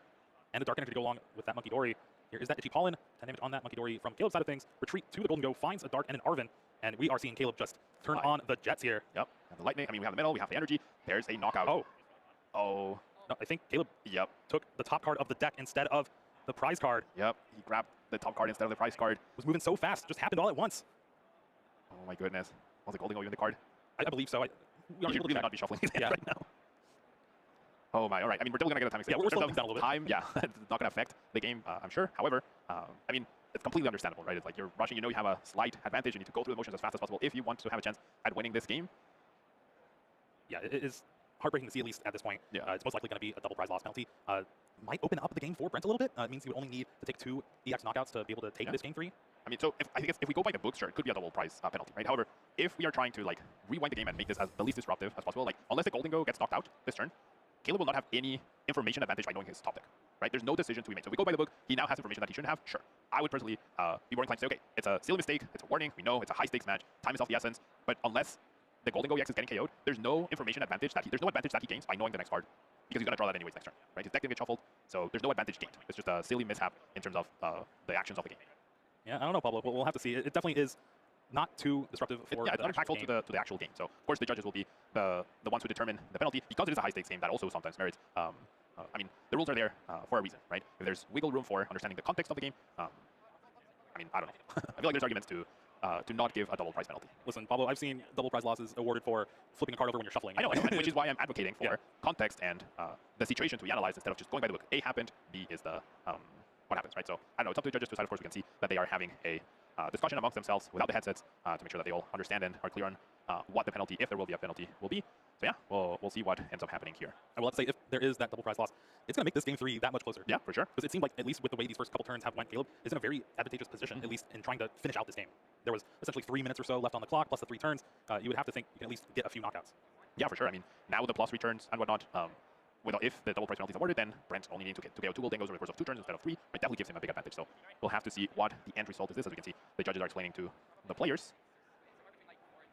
And the Dark Energy to go along with that Monkey Dory. Here is that Itchy Pollen, 10 damage on that Monkey Dory from Caleb's side of things. Retreat to the Gholdengo, finds a Dark and an Arven, and we are seeing Caleb just turn on the jets here. Yep. And the lightning, I mean, we have the metal, we have the energy. There's a knockout. Oh. No, I think Caleb took the top card of the deck instead of the prize card. Yep, he grabbed the top card instead of the prize card. Was moving so fast, just happened all at once. Oh my goodness. Was the Gholdengo even the card? I believe so. We should really not be shuffling yeah. right now. Oh my, all right. I mean, we're still going to get a time extension. Yeah, we're slowing down a little bit. Time, yeah, it's not going to affect the game, I'm sure. However, I mean, it's completely understandable, right? It's like you're rushing, you know you have a slight advantage, you need to go through the motions as fast as possible if you want to have a chance at winning this game. Yeah, it is heartbreaking to see, at least at this point. Yeah. It's most likely going to be a double prize loss penalty. Might open up the game for Brent a little bit. It means he would only need to take 2 EX knockouts to be able to take this game 3. I mean, so I think if we go by the books, sure, it could be a double prize penalty, right? However, if we are trying to like rewind the game and make this as the least disruptive as possible, like unless the Gholdengo gets knocked out this turn, Caleb will not have any information advantage by knowing his top deck, right? There's no decision to be made. So if we go by the book, he now has information that he shouldn't have. Sure, I would personally be more inclined to say, okay, it's a silly mistake, it's a warning, we know it's a high stakes match, time is of the essence, but unless the Gholdengo EX is getting KO'd, there's no information advantage that there's no advantage that he gains by knowing the next card, because he's gonna draw that anyways next turn, right? His deck didn't get shuffled, so there's no advantage gained. It's just a silly mishap in terms of the actions of the game. Yeah, I don't know, Pablo. We'll have to see. It definitely is not too disruptive for it's not impactful to the actual game. So of course the judges will be the ones who determine the penalty, because it is a high stakes game that also sometimes merits. I mean, the rules are there for a reason, right? If there's wiggle room for understanding the context of the game, I mean, I don't know. I feel like there's arguments to not give a double prize penalty. Listen, Pablo, I've seen double prize losses awarded for flipping a card over when you're shuffling. I know, which is why I'm advocating for context and the situation to be analyzed instead of just going by the book. A happened, B is the what happens, right? So I don't know. It's up to the judges to decide. Of course, we can see that they are having a discussion amongst themselves without the headsets to make sure that they all understand and are clear on what the penalty, if there will be a penalty, will be. So yeah, we'll see what ends up happening here. I will have to say, if there is that double prize loss, it's going to make this game 3 that much closer. Yeah, for sure. Because it seemed like, at least with the way these first couple turns have went, Caleb is in a very advantageous position, at least in trying to finish out this game. There was essentially 3 minutes or so left on the clock, plus the 3 turns. You would have to think you can at least get a few knockouts. Yeah, for sure. I mean, now with the plus returns and whatnot, if the double prize penalty is awarded, then Brent only needs to get 2 Gholdengos over the course of 2 turns instead of 3. It definitely gives him a big advantage. So we'll have to see what the end result is. As we can see, the judges are explaining to the players.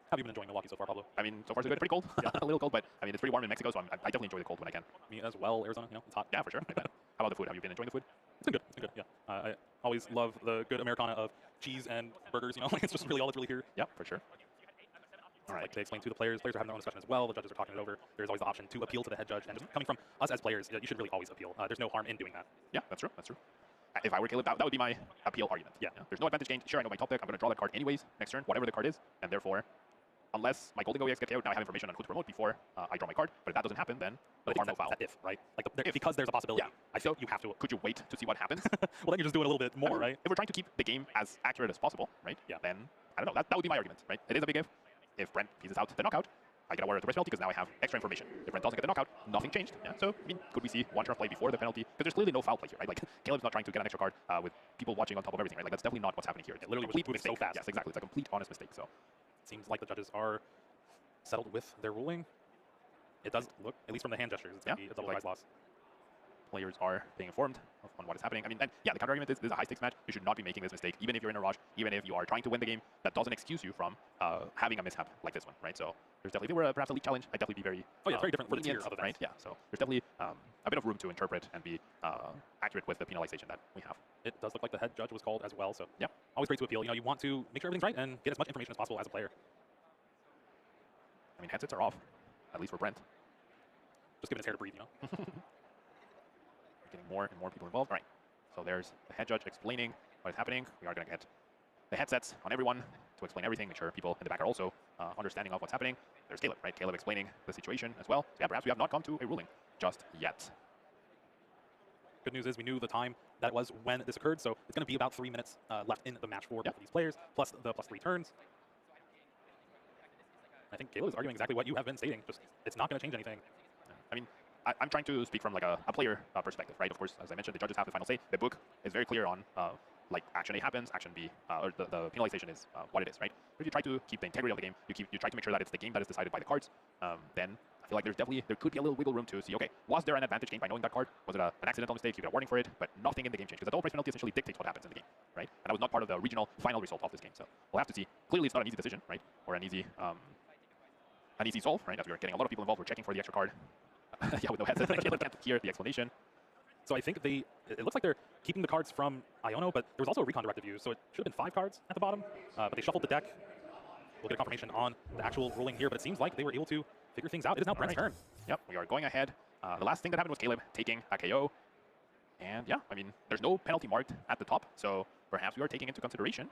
How have you been enjoying Milwaukee so far, Pablo? I mean, so far so good. Pretty cold. Yeah. A little cold, but I mean, it's pretty warm in Mexico, so I definitely enjoy the cold when I can. Me as well. Arizona, you know, it's hot. Yeah, for sure. How about the food? Have you been enjoying the food? It's been good. It's been good. Yeah. I always love the good Americana of cheese and burgers. You know, it's just really all that's really here. Yeah, for sure. All right. Like they explain to the players. Players are having their own discussion as well. The judges are talking it over. There's always the option to appeal to the head judge, and just coming from us as players, you should really always appeal. There's no harm in doing that. Yeah, that's true. That's true. If I were Caleb, that would be my appeal argument. Yeah. There's no advantage gained. Sure, I know my top deck. I'm going to draw that card anyways next turn, whatever the card is, and therefore, unless my Gholdengo EX gets KO'd, now I have information on who to promote before I draw my card. But if that doesn't happen, then no harm, no foul. If, right? Like because there's a possibility. Yeah. I feel you have to. Could you wait to see what happens? Well, then you're just doing a little bit more, right? If we're trying to keep the game as accurate as possible, right? Yeah. Then I don't know. That would be my argument, right? It is a big if. If Brent pieces out the knockout, I get awarded the prize penalty because now I have extra information. If Brent doesn't get the knockout, nothing changed. Yeah. So I mean, could we see one turn of play before the penalty? Because there's clearly no foul play here, right? Like Caleb's not trying to get an extra card with people watching on top of everything, right? Like that's definitely not what's happening here. It's literally complete moving mistake. so fast. Yes, exactly. It's a complete honest mistake. So it seems like the judges are settled with their ruling. It does look, at least from the hand gestures, it's going to be a double prize loss. Players are being informed on what is happening. I mean, and yeah, the counter argument is this is a high stakes match. You should not be making this mistake, even if you're in a rush, even if you are trying to win the game. That doesn't excuse you from having a mishap like this one, right? So there's definitely, if it were perhaps a league challenge, I'd definitely be very it's very different for the tier of events, right? Yeah, so there's definitely a bit of room to interpret and be accurate with the penalization that we have. It does look like the head judge was called as well, so yeah, always great to appeal. You know, you want to make sure everything's right and get as much information as possible as a player. I mean, headsets are off, at least for Brent. Just giving his hair to breathe, you know. Getting more and more people involved. All right, so there's the head judge explaining what is happening. We are going to get the headsets on everyone to explain everything, make sure people in the back are also understanding of what's happening. There's Caleb, right? Caleb explaining the situation as well. So yeah, perhaps we have not come to a ruling just yet. Good news is we knew the time that was when this occurred, so it's going to be about 3 minutes left in the match for both of these players, plus the plus 3 turns. I think Caleb is arguing exactly what you have been stating. Just it's not going to change anything. I mean, I'm trying to speak from like a player perspective, right? Of course, as I mentioned, the judges have the final say. The book is very clear on like action A happens, action B, or the penalization is what it is, right? But if you try to keep the integrity of the game, you try to make sure that it's the game that is decided by the cards, then I feel like there could be a little wiggle room to see, okay, was there an advantage gained by knowing that card? Was it an accidental mistake? You get a warning for it, but nothing in the game changed, because the double price penalty essentially dictates what happens in the game, right? And that was not part of the regional final result of this game, so we'll have to see. Clearly, it's not an easy decision, right? Or an easy solve, right? As we are getting a lot of people involved, we're checking for the extra card. Yeah, with no headset, Caleb can't hear the explanation. So I think it looks like they're keeping the cards from Iono, but there was also a recon directive used, so it should have been 5 cards at the bottom, but they shuffled the deck. We'll get a confirmation on the actual ruling here, but it seems like they were able to figure things out. It is now Brent's turn. Yep, we are going ahead. The last thing that happened was Caleb taking a KO. And yeah, I mean, there's no penalty marked at the top, so perhaps we are taking into consideration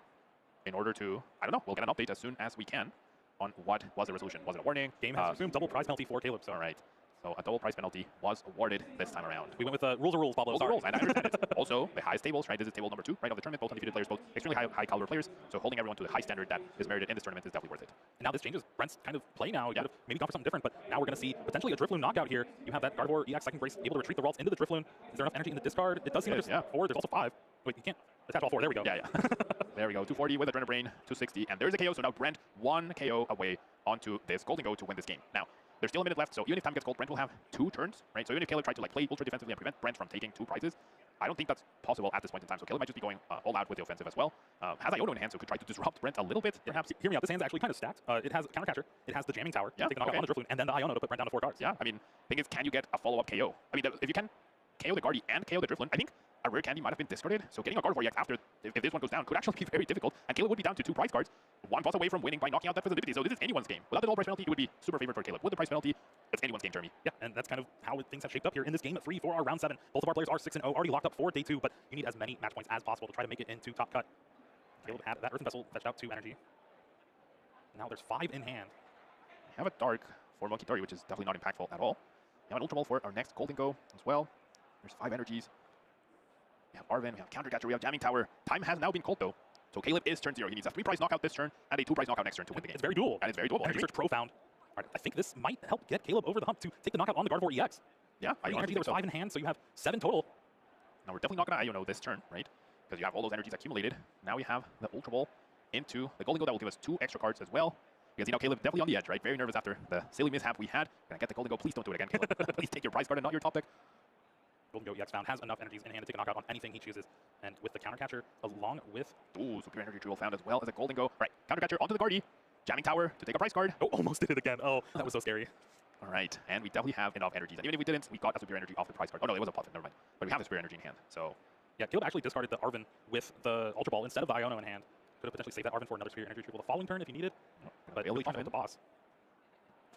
in order to, I don't know, we'll get an update as soon as we can on what was the resolution. Was it a warning? Game has assumed double prize penalty for Caleb. So. All right. So a double prize penalty was awarded this time around. We went with rules are rules, Pablo. Rules, and I understand it. Also, the highest tables, right? This is table number 2, right, of the tournament. Both undefeated players, both extremely high caliber players. So holding everyone to the high standard that is merited in this tournament is definitely worth it. And now this changes Brent's kind of play now. You could have maybe gone for something different, but now we're going to see potentially a Drifloon knockout here. You have that Gardevoir EX second brace able to retreat the Ralts into the Drifloon. Is there enough energy in the discard? It does seem like there's 4. There's also 5. Wait, you can't attach all 4. There we go. Yeah. There we go. 240 with Adrenaline Brain, 260. And there's a KO. So now Brent 1 KO away onto this Gholdengo to win this game. Now, there's still a minute left, so even if time gets cold, Brent will have 2 turns, right? So even if Caleb tried to play ultra defensively and prevent Brent from taking 2 prizes, I don't think that's possible at this point in time. So Caleb might just be going all out with the offensive as well. Has Iono in hand, so could try to disrupt Brent a little bit, perhaps. Hear me out. This hand's actually kind of stacked. It has Counter Catcher, it has the Jamming Tower, take a knockout on the Drifloon, and then the Iono to put Brent down to 4 cards. Yeah, I mean, thing is, can you get a follow-up KO? I mean, if you can KO the Guardy and KO the Drifloon, I think a rare candy might have been discarded. So getting a Gardevoir EX after, if this one goes down, could actually be very difficult. And Caleb would be down to 2 prize cards, 1 boss away from winning by knocking out that Feasibility. So this is anyone's game. Without the double prize penalty, it would be super favored for Caleb. With the prize penalty, it's anyone's game, Jeremy. Yeah, and that's kind of how things have shaped up here in this game at 3 for our round 7. Both of our players are 6-0, already locked up for day 2, but you need as many match points as possible to try to make it into top cut. Caleb had that Earthen Vessel fetched out 2 energy. Now there's 5 in hand. We have a Dark for Monkey Dory, which is definitely not impactful at all. We have an Ultra Ball for our next Gholdengo as well. There's 5 energies. We have Arven, we have Counter Catcher, we have Jamming Tower. Time has now been called though. So Caleb is turn 0. He needs a 3 prize knockout this turn and a 2 prize knockout next turn to win the game. It's very doable. And it's very doable. Energy Search profound. All right, I think this might help get Caleb over the hump to take the knockout on the Gardevoir EX. Yeah, I energy, there was 5 in hand, so you have 7 total. Now we're definitely not going to Iono this turn, right? Because you have all those energies accumulated. Now we have the Ultra Ball into the Gholdengo. That will give us 2 extra cards as well. You can see now Caleb definitely on the edge, right? Very nervous after the silly mishap we had. Gonna get the Gholdengo. Please don't do it again, Caleb. Please take your prize card and not your top deck. Gholdengo EX found has enough energies in hand to take a knockout on anything he chooses. And with the Counter Catcher, along with... Ooh, Superior Energy Jewel found as well as a Gholdengo. Right, Counter Catcher onto the Guardy. Jamming Tower to take a prize card. Oh, almost did it again. Oh, that was so scary. All right, and we definitely have enough energies. And even if we didn't, we got a Superior Energy off the prize card. Oh no, it was a Puffin, never mind. But we have a Superior Energy in hand, so... Yeah, Caleb actually discarded the Arven with the Ultra Ball instead of the Iono in hand. Could have potentially saved that Arven for another Superior Energy Retrieval the following turn if he needed. But really fun with the boss.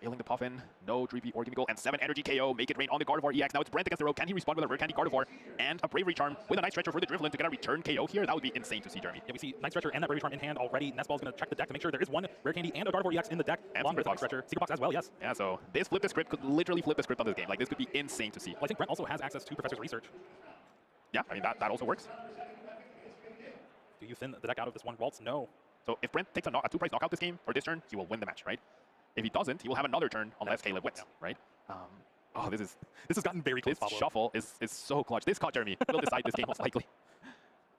Failing the Puffin, no Dreepy or Gimme Goal, and 7 energy KO. Make it rain on the Gardevoir EX. Now it's Brent against the row. Can he respond with a Rare Candy Gardevoir and a Bravery Charm with a Night Stretcher for the Drifloon to get a return KO here? That would be insane to see, Jeremy. Yeah, we see Night Stretcher and that Bravery Charm in hand already. Nestball's going to check the deck to make sure there is 1 Rare Candy and a Gardevoir EX in the deck. And along with Night Stretcher. Secret Box as well, yes. Yeah, so this flip the script could literally flip the script on this game. Like, this could be insane to see. Well, I think Brent also has access to Professor's Research. Yeah, I mean, that also works. Do you thin the deck out of this 1 Ralts? No. So if Brent takes a 2 prize knockout this game, or this turn, he will win the match, right? If he doesn't, he will have another turn unless Caleb wins, right? Oh, this has gotten very close. This shuffle is so clutch. This caught Jeremy will decide this game most likely.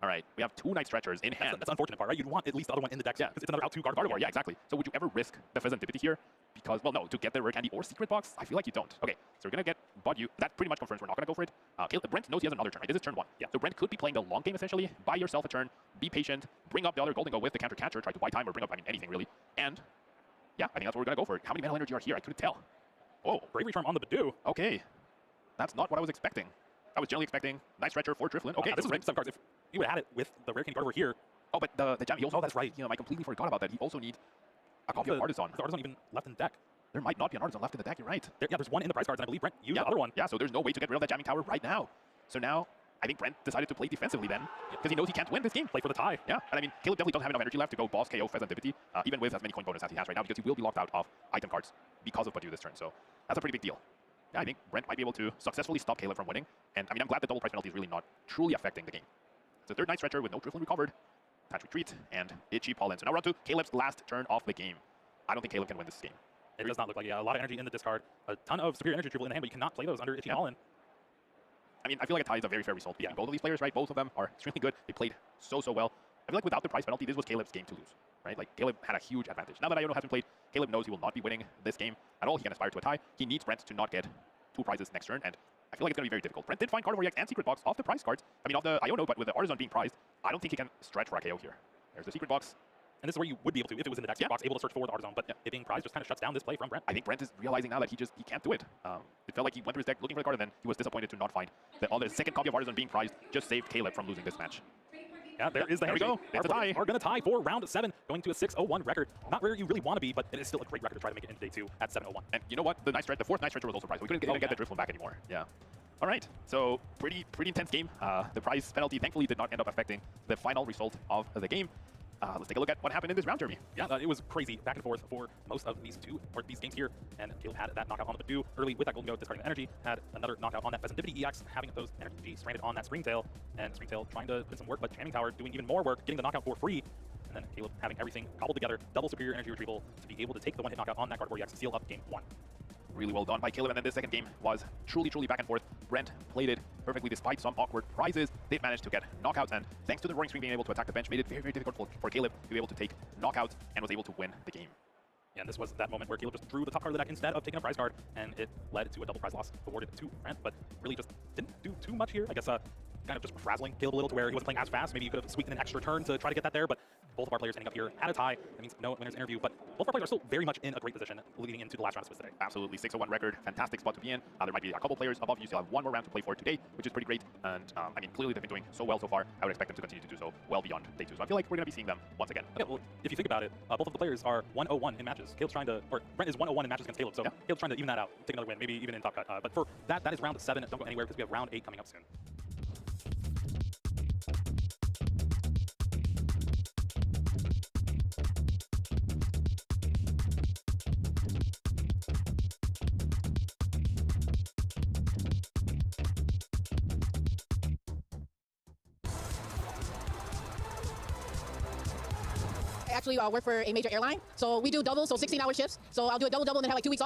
All right, we have 2 Night Stretchers in hand. That's the unfortunate part, right? You'd want at least the other one in the deck, yeah, because it's another out 2 Gardevoir. Yeah, exactly. So would you ever risk the Feasibility here? Because, well, no, to get the Rare Candy or Secret Box, I feel like you don't. Okay, so we're going to get Budyu. That pretty much confirms we're not going to go for it. Brent knows he has another turn, right? This is turn 1. Yeah. So Brent could be playing the long game, essentially. Buy yourself a turn, be patient, bring up the other Gholdengo with the Counter Catcher, try to buy time or bring up, I mean, anything really. And, yeah, I think that's what we're going to go for. How many mental energy are here? I couldn't tell. Oh, Bravery Charm on the Badoo. Okay. That's not what I was expecting. I was generally expecting Night Stretcher for Drifloon. Okay, this is some cards. If you would have had it with the Rare Candy Gardevoir here. Oh, but the Jam, he also, that's right. You know, I completely forgot about that. He also needs a copy of Artisan. The Artisan even left in the deck. There might not be an Artisan left in the deck, you're right. There's 1 in the prize cards, and I believe Brent used the other one. Yeah, so there's no way to get rid of that Jamming Tower right now. So now, I think Brent decided to play defensively then, because he knows he can't win this game. Play for the tie. Yeah, and I mean, Caleb definitely doesn't have enough energy left to go boss KO Feasibility, even with as many coin bonus as he has right now, because he will be locked out of item cards because of Badyu this turn. So that's a pretty big deal. Yeah, I think Brent might be able to successfully stop Caleb from winning. And I mean, I'm glad the double price penalty is really not truly affecting the game. It's a 3rd Night Stretcher with no Drifloon recovered. Attach Retreat and Itchy Pollen. So now we're on to Caleb's last turn of the game. I don't think Caleb can win this game. It does not look like it. Yeah, a lot of energy in the discard. A ton of Superior Energy Retrieval in the hand, but you cannot play those under Itchy Pollen. I mean, I feel like a tie is a very fair result. Yeah, both of these players, right? Both of them are extremely good. They played so well. I feel like without the prize penalty, this was Caleb's game to lose, right? Like, Caleb had a huge advantage. Now that Iono hasn't played, Caleb knows he will not be winning this game at all. He can aspire to a tie. He needs Brent to not get 2 prizes next turn, and I feel like it's going to be very difficult. Brent did find Gardevoir EX and Secret Box off the prize cards. I mean, off the Iono, but with the Artisan being prized, I don't think he can stretch for a KO here. There's the Secret Box. And this is where you would be able to, if it was in the deck box, able to search for the Artisan, but it being prized just kind of shuts down this play from Brent. I think Brent is realizing now that he can't do it. It felt like he went through his deck looking for the card, and then he was disappointed to not find the second copy of Artisan being prized just saved Caleb from losing this match. Yeah, there is the handshake. There we go. It's a tie. Are going to tie for round 7, going to a 6-0-1 record. Not where you really want to be, but it is still a great record to try to make it into day 2 at 7-0-1. And you know what? The fourth night stretcher was also prized. We couldn't even get the drift one back anymore. Yeah. All right. So pretty intense game. The prize penalty thankfully did not end up affecting the final result of the game. Let's take a look at what happened in this round, Jeremy. Yeah, it was crazy back and forth for most of these games here. And Caleb had that knockout on the Badu early with that Gholdengo, discarding the energy. Had another knockout on that Festivity EX, having those energy stranded on that Springtail. And Springtail trying to put some work, but Jamming Tower doing even more work, getting the knockout for free. And then Caleb having everything cobbled together, double superior energy retrieval to be able to take the one-hit knockout on that Gardevoir EX to seal up game 1. Really well done by Caleb, and then this second game was truly back and forth. Brent played it perfectly despite some awkward prizes. They managed to get knockouts, and thanks to the Roaring Spring being able to attack the bench, made it very difficult for Caleb to be able to take knockouts and was able to win the game. Yeah, and this was that moment where Caleb just drew the top card of the deck instead of taking a prize card, and it led to a double prize loss awarded to Brent, but really just didn't do too much here. I guess kind of just frazzling Caleb a little to where he wasn't playing as fast. Maybe you could have squeaked in an extra turn to try to get that there, but both of our players ending up here at a tie. That means no winner's interview, but both of our players are still very much in a great position leading into the last round of Swiss today. Absolutely, 6-1 record, fantastic spot to be in. There might be a couple players above you, still have one more round to play for today, which is pretty great. And I mean, clearly they've been doing so well so far. I would expect them to continue to do so well beyond day 2. So I feel like we're going to be seeing them once again. Okay, well, if you think about it, both of the players are 1-0-1 in matches. Caleb's trying to, or Brent is 1-0-1 in matches against Caleb, so Caleb's trying to even that out, take another win, maybe even in top cut. But for that is round 7. Don't go anywhere because we have round 8 coming up soon. Actually work for a major airline, so we do double, so 16-hour shifts. So I'll do a double and then have like 2 weeks off.